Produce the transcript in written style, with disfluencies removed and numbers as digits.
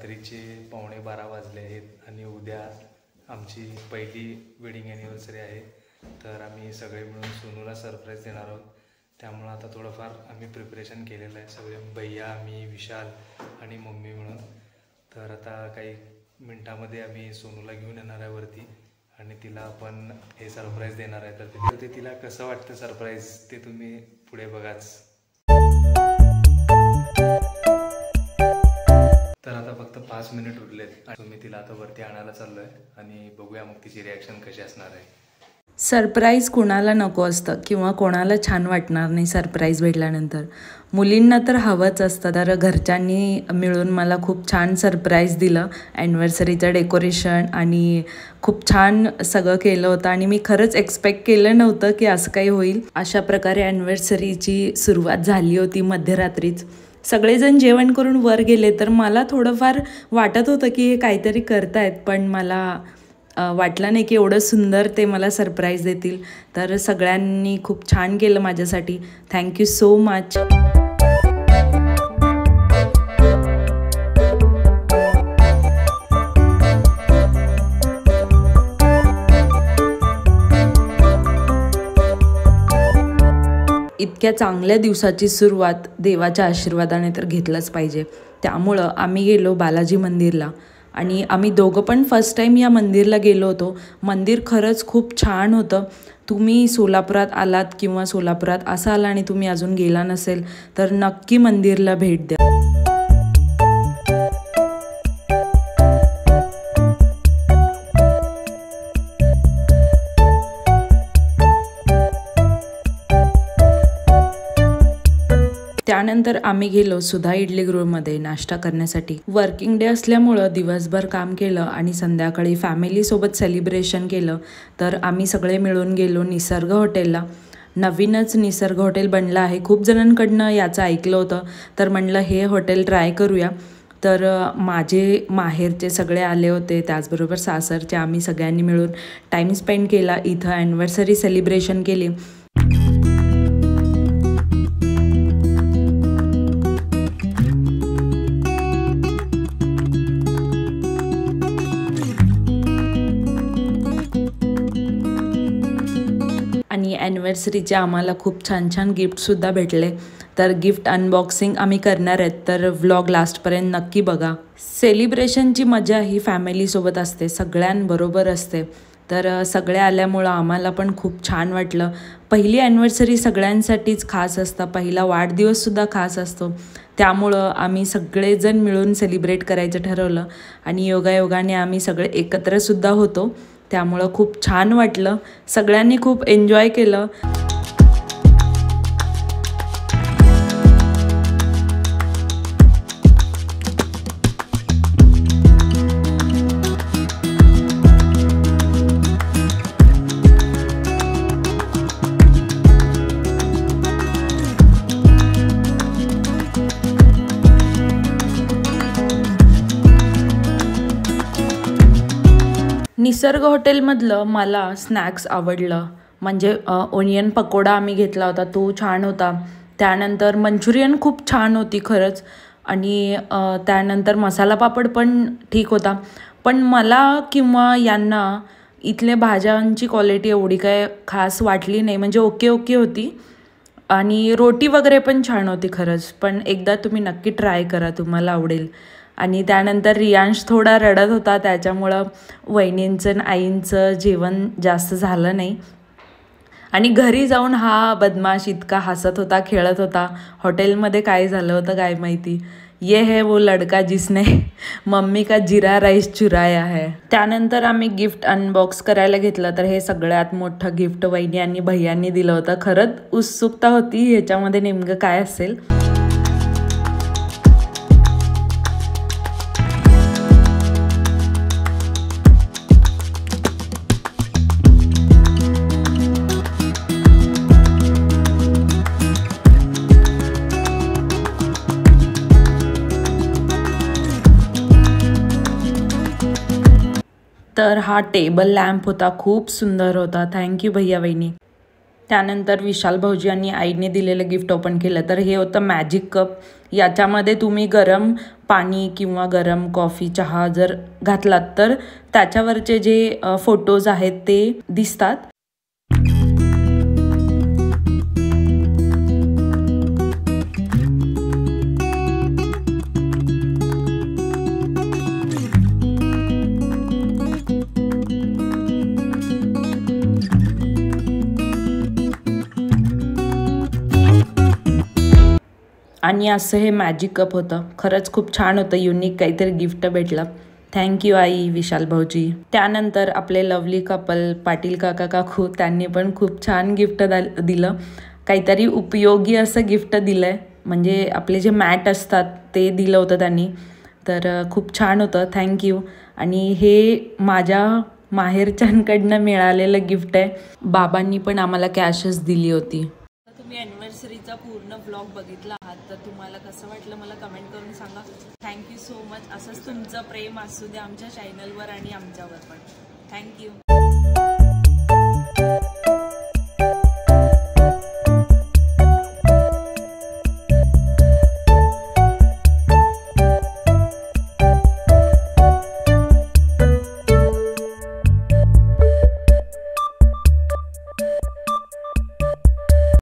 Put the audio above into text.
रात्रीचे 11:15 वाजले आहेत आणि उद्या आमची पहिली वेडिंग ॲनिव्हर्सरी आहे। तर आम्ही सगळे मिळून सोनूला सरप्राईज देणार आहोत। त्यामुळे आता थोडंफार आम्ही प्रिपरेशन केलेलं आहे, सगळे भैया, मी, विशाल आणि मम्मी मिळून। तर आता काही मिनिटांमध्ये आम्ही सोनूला घेऊन येणार आहे वरती आणि तिला आपण हे सरप्राईज देणार आहे। तर ते तिला कसं वाटतं सरप्राईज ते तुम्ही पुढे बघाच। तर आता फक्त 5 मिनिट उरलेत आणि मी तिला आता वरती आणायला चाललोय आणि बघूया मग तिची रिॲक्शन कशी असणार आहे। सरप्राईज कोणाला नको असतं किंवा कोणाला छान वाटणार नाही सरप्राईज भेटल्यानंतर। मुलींना तर हवंच असतं। तर घरच्यांनी मिळून मला खूप छान सरप्राईज दिलं, ॲनिव्हर्सरीचं डेकोरेशन आणि खूप छान सगळं केलं होतं आणि मी खरंच एक्सपेक्ट केलं नव्हतं की असं काही होईल। अशा प्रकारे ॲनिव्हर्सरीची सुरुवात झाली होती मध्यरात्रीच। सगळेजण जेवण करून वर गेले तर मला थोडंफार वाटत होतं की हे काहीतरी करतायत, पण मला वाटलं नाही की एवढं सुंदर ते मला सरप्राईज देतील। तर सगळ्यांनी खूप छान केलं माझ्यासाठी, थँक्यू सो मच। इतक्या चांगल्या दिवसाची सुरुवात देवाच्या आशीर्वादाने तर घेतलंच पाहिजे। त्यामुळं आम्ही गेलो बालाजी मंदिरला आणि आम्ही दोघं पण फर्स्ट टाईम या मंदिरला गेलो होतो। मंदिर खरंच खूप छान होतं। तुम्ही सोलापुरात आलात किंवा सोलापुरात असाल आणि तुम्ही अजून गेला नसेल तर नक्की मंदिरला भेट द्या। त्यानंतर आम्ही गेलो सुधा इडली गृहमध्ये नाश्ता करण्यासाठी। वर्किंग डे असल्यामुळं दिवसभर काम केलं आणि संध्याकाळी फॅमिलीसोबत सेलिब्रेशन केलं। तर आम्ही सगळे मिळून गेलो निसर्ग हॉटेलला। नवीनच निसर्ग हॉटेल बनलं आहे, खूप जणांकडनं याचं ऐकलं होतं, तर म्हणलं हे हॉटेल ट्राय करूया। तर माझे माहेरचे सगळे आले होते, त्याचबरोबर सासरचे। आम्ही सगळ्यांनी मिळून टाईम स्पेंड केला, इथं ॲनिव्हर्सरी सेलिब्रेशन केली। आणि ॲनिव्हर्सरीचे आम्हाला खूप छान छान गिफ्टसुद्धा भेटले। तर गिफ्ट अनबॉक्सिंग आम्ही करणार आहेत, तर व्लॉग लास्टपर्यंत नक्की बघा। सेलिब्रेशनची मजा ही फॅमिलीसोबत असते, सगळ्यांबरोबर असते। तर सगळे आल्यामुळं आम्हाला पण खूप छान वाटलं। पहिली ॲनिव्हर्सरी सगळ्यांसाठीच खास असतं, पहिला वाढदिवससुद्धा खास असतो। त्यामुळं आम्ही सगळेजण मिळून सेलिब्रेट करायचं ठरवलं आणि योगायोगाने आम्ही सगळे एकत्रसुद्धा होतो। त्यामुळं खूप छान वाटलं, सगळ्यांनी खूप एन्जॉय केलं। निसर्ग हॉटेलमधलं मला स्नॅक्स आवडलं, म्हणजे ओनियन पकोडा आम्ही घेतला होता, तो छान होता। त्यानंतर मंचुरियन खूप छान होती खरंच आणि त्यानंतर मसाला पापड पण ठीक होता। पण मला किंवा यांना इथल्या भाज्यांची क्वालिटी एवढी काय खास वाटली नाही, म्हणजे ओके ओके होती आणि रोटी वगैरे पण छान होती खरंच। पण एकदा तुम्ही नक्की ट्राय करा, तुम्हाला आवडेल। आणि त्यानंतर रियांश थोडा रडत होता, त्याच्यामुळं वहिनींचं आईंचं जेवण जास्त झालं नाही आणि घरी जाऊन हा बदमाश इतका हसत होता, खेळत होता। हॉटेलमध्ये काय झालं होतं काय माहिती। ये है वो लड़का जिसने मम्मी का जिरा राईस चुराया है। त्यानंतर आम्ही गिफ्ट अनबॉक्स करायला घेतलं, तर हे सगळ्यात मोठं गिफ्ट वहिनी आणि भैयांनी दिलं होतं। खरंच उत्सुकता होती ह्याच्यामध्ये नेमकं काय असेल। तर हा टेबल लॅम्प होता, खूप सुंदर होता। थँक्यू भैया वहिनी। त्यानंतर विशाल भाऊजी आणि आईने दिलेलं गिफ्ट ओपन केलं. तर हे होतं मॅजिक कप. याच्यामध्ये तुम्ही गरम पाणी किंवा गरम कॉफी चहा जर घातलात तर त्याच्यावरचे जे फोटोज आहेत ते दिसतात. आणि असं हे मॅजिक कप होतं. खरंच खूप छान होतं, युनिक काहीतरी गिफ्ट भेटलं. थँक्यू आई, विशाल भाऊजी. त्यानंतर आपले लवली कपल पाटील काका काकू त्यांनी पण खूप छान गिफ्ट दिलं. काहीतरी उपयोगी असं गिफ्ट दिलं आहे, म्हणजे आपले जे मॅट असतात ते दिलं होतं त्यांनी. तर खूप छान होतं, थँक्यू. आणि हे माझ्या माहेरच्यांकडनं मिळालेलं गिफ्ट आहे. बाबांनी पण आम्हाला कॅशच दिली होती. तुम्ही ॲनिव्हर्सरीचा पूर्ण ब्लॉग बघितला आहात, तर तुम्हाला कसं वाटलं मला कमेंट करून सांगा. Thank you so much. असंच तुमचं प्रेम असू दे आमच्या चॅनलवर आणि आमच्यावर पण. थँक्यू.